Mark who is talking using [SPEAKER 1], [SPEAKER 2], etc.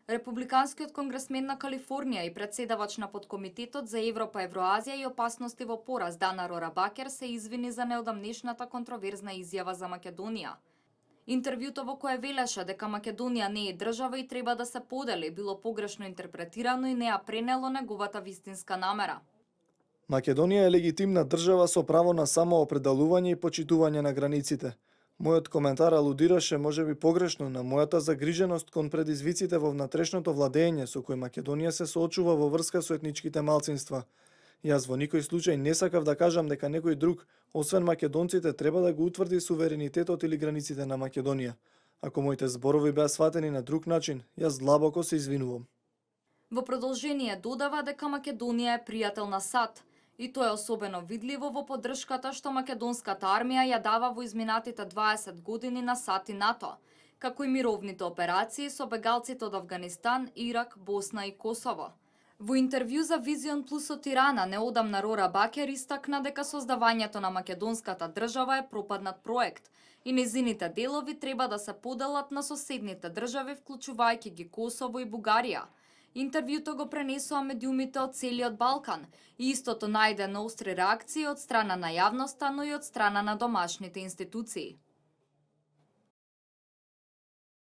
[SPEAKER 1] Републиканскиот конгресмен на Калифорнија и председавач на подкомитетот за Европа, Евроазија и опасности во пораз Дана Рорабакер се извини за неодамнешната контроверзна изјава за Македонија. Интервјуто во кое велеше дека Македонија не е држава и треба да се подели било погрешно интерпретирано и не ја пренело неговата вистинска намера.
[SPEAKER 2] Македонија е легитимна држава со право на самоопределување и почитување на границите. Мојот коментар алудираше можеби погрешно на мојата загриженост кон предизвиците во внатрешното владење со кој Македонија се соочува во врска со етничките малцинства. Јас во никој случај не сакав да кажам дека некој друг, освен македонците, треба да го утврди суверенитетот или границите на Македонија. Ако моите зборови беа сватени на друг начин, јас длабоко се извинувам.
[SPEAKER 1] Во продолжение додава дека Македонија е пријател на САД, и тоа е особено видливо во поддршката што македонската армија ја дава во изминатите 20 години на САД и НАТО, како и мировните операции со бегалците од Авганистан, Ирак, Босна и Косово. Во интервју за Визион Плюс од Тирана неодамна Рорабакер истакна дека создавањето на македонската држава е пропаднат проект и незините делови треба да се поделат на соседните држави, вклучувајќи ги Косово и Бугарија. Интервјуто го пренесоа медиумите од целиот Балкан и истото најде на остри реакции од страна на јавноста, но и од страна на домашните институции.